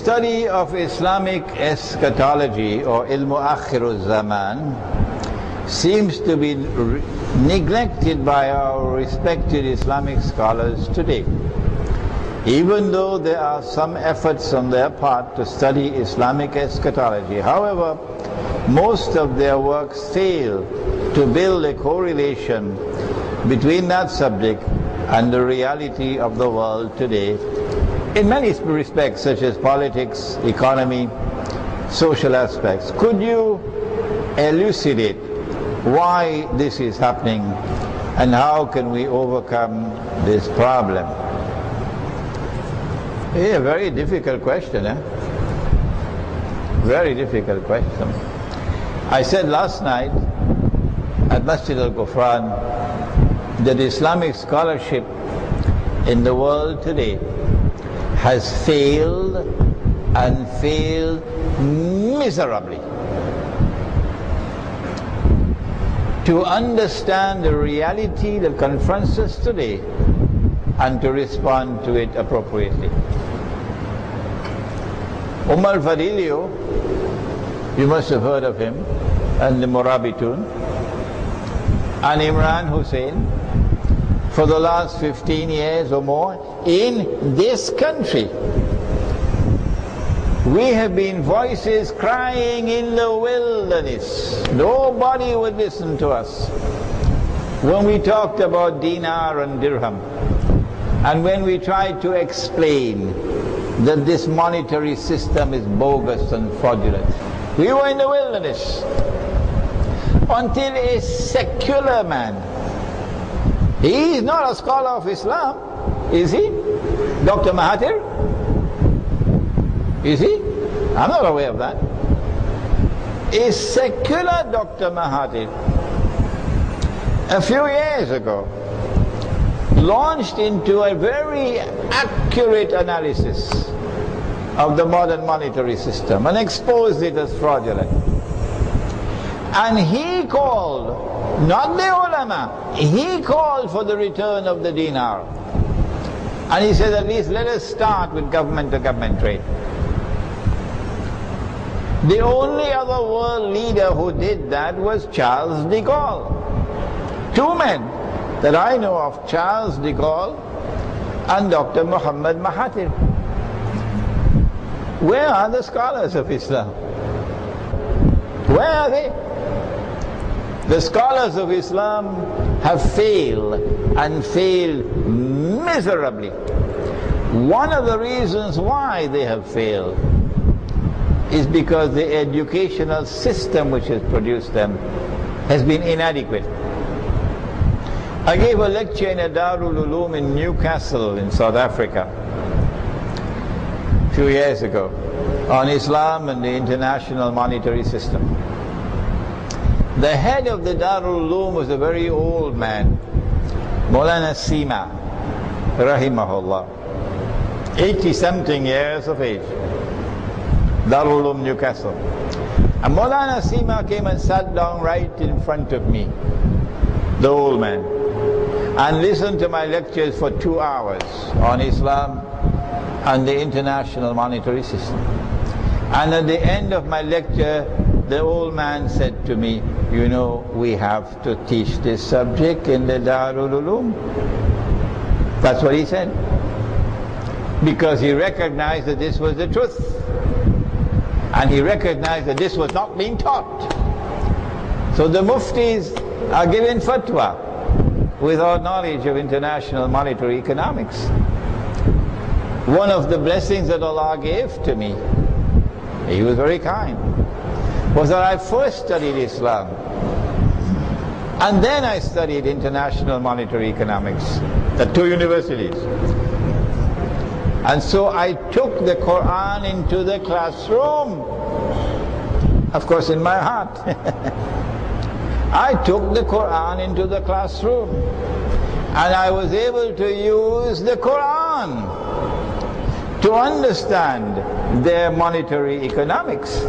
Study of Islamic eschatology or al-mu'akhir al-zaman seems to be neglected by our respected Islamic scholars today. Even though there are some efforts on their part to study Islamic eschatology, however, most of their works fail to build a correlation between that subject and the reality of the world today in many respects, such as politics, economy, social aspects. Could you elucidate why this is happening and how can we overcome this problem? Yeah, very difficult question, eh? Very difficult question. I said last night at Masjid al-Ghufran that Islamic scholarship in the world today has failed and failed miserably to understand the reality that confronts us today and to respond to it appropriately. Al-Fadilio, you must have heard of him, and the Murabitun, and Imran Hosein, for the last 15 years or more, in this country, we have been voices crying in the wilderness. Nobody would listen to us when we talked about dinar and dirham, and when we tried to explain that this monetary system is bogus and fraudulent. We were in the wilderness until a secular man, he is not a scholar of Islam, is he? Dr. Mahathir? Is he? I'm not aware of that. A secular Dr. Mahathir, a few years ago, launched into a very accurate analysis of the modern monetary system and exposed it as fraudulent. And he called, not the ulama, he called for the return of the dinar. And he said, at least let us start with government-to-government trade. The only other world leader who did that was Charles de Gaulle. Two men that I know of, Charles de Gaulle and Dr. Muhammad Mahathir. Where are the scholars of Islam? Where are they? The scholars of Islam have failed and failed miserably. One of the reasons why they have failed is because the educational system which has produced them has been inadequate. I gave a lecture in a Darul Uloom in Newcastle in South Africa a few years ago on Islam and the international monetary system. The head of the Darul Uloom was a very old man, Maulana Sima, rahimahullah, 80-something years of age, Darul Uloom, Newcastle. And Maulana Sima came and sat down right in front of me, the old man, and listened to my lectures for 2 hours on Islam and the international monetary system. And at the end of my lecture, the old man said to me, you know, we have to teach this subject in the Darul Uloom. That's what he said. Because he recognized that this was the truth. And he recognized that this was not being taught. So the muftis are given fatwa without knowledge of international monetary economics. One of the blessings that Allah gave to me, He was very kind, was that I first studied Islam and then I studied international monetary economics at 2 universities. And so I took the Quran into the classroom, of course in my heart. I took the Quran into the classroom and I was able to use the Quran to understand their monetary economics.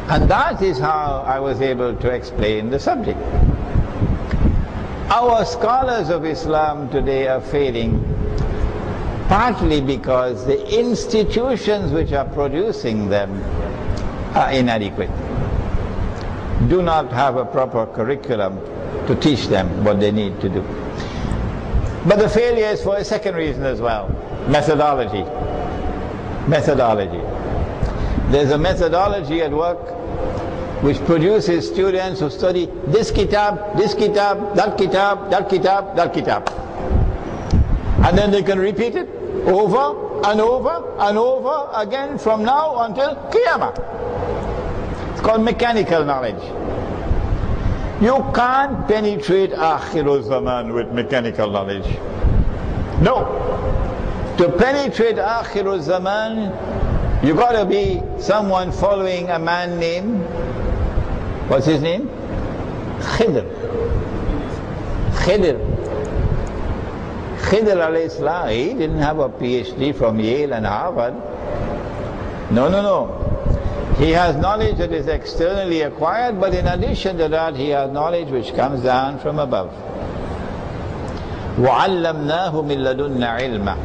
And that is how I was able to explain the subject. Our scholars of Islam today are failing partly because the institutions which are producing them are inadequate, do not have a proper curriculum to teach them what they need to do. But the failure is for a second reason as well: methodology. Methodology. There's a methodology at work which produces students who study this kitab, that kitab, that kitab, that kitab. And then they can repeat it over and over and over again from now until Qiyamah. It's called mechanical knowledge. You can't penetrate Akhirul Zaman with mechanical knowledge. No. To penetrate Akhirul Zaman, you got to be someone following a man named, what's his name? Khidr. Khidr. Khidr alayhi salam, he didn't have a PhD from Yale and Harvard. No, no, no. He has knowledge that is externally acquired, but in addition to that, he has knowledge which comes down from above. وَعَلَّمْنَاهُ مِن لَدُنَّا عِلْمًا.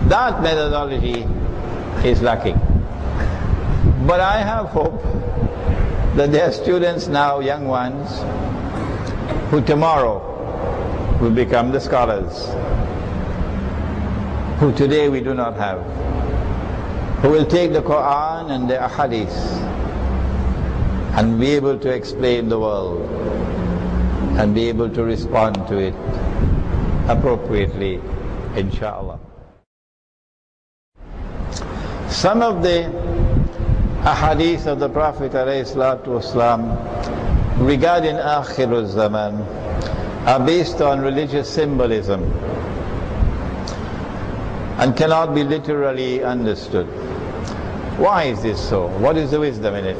That methodology is lacking. But I have hope that there are students now, young ones, who tomorrow will become the scholars, who today we do not have, who will take the Quran and the Ahadith and be able to explain the world and be able to respond to it appropriately, inshallah. Some of the Ahadith of the Prophet ﷺ regarding Akhirul Zaman are based on religious symbolism and cannot be literally understood. Why is this so? What is the wisdom in it?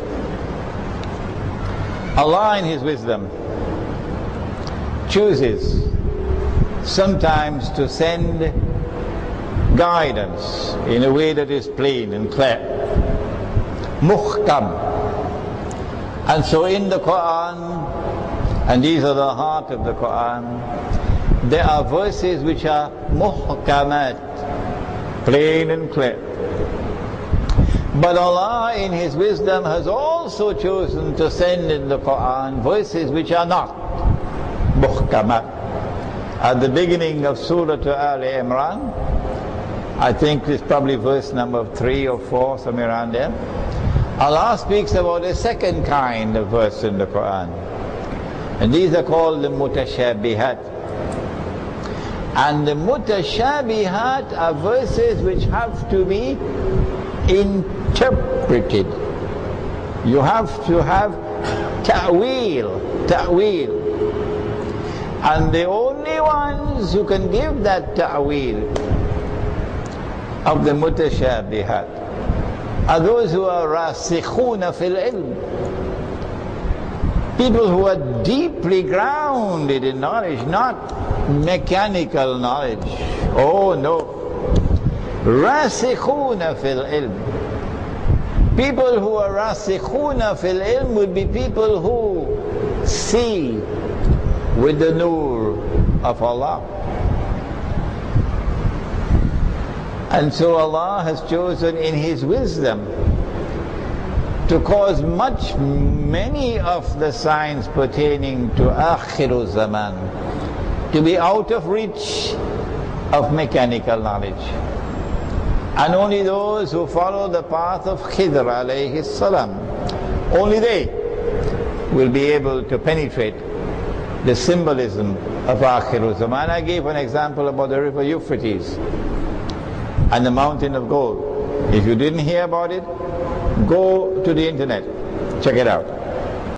Allah in His wisdom chooses sometimes to send guidance in a way that is plain and clear, muhkam. And so in the Quran, and these are the heart of the Quran, there are verses which are muhkamat, plain and clear. But Allah in His wisdom has also chosen to send in the Quran verses which are not muhkamat. At the beginning of Surah Al-Imran, I think it's probably verse number 3 or 4, somewhere around there, Allah speaks about a second kind of verse in the Quran. And these are called the mutashabihat. And the mutashabihat are verses which have to be interpreted. You have to have ta'wil. And the only ones who can give that ta'wil of the mutashabihat are those who are rasikhuna fil ilm, people who are deeply grounded in knowledge, not mechanical knowledge. Oh no. Rasikhuna fil ilm. People who are rasikhuna fil ilm would be people who see with the nur of Allah. And so Allah has chosen in His wisdom to cause many of the signs pertaining to Akhirul Zaman to be out of reach of mechanical knowledge. And only those who follow the path of Khidr alayhi salam, only they will be able to penetrate the symbolism of Akhirul Zaman. I gave an example about the river Euphrates and the mountain of gold. If you didn't hear about it, go to the internet, check it out.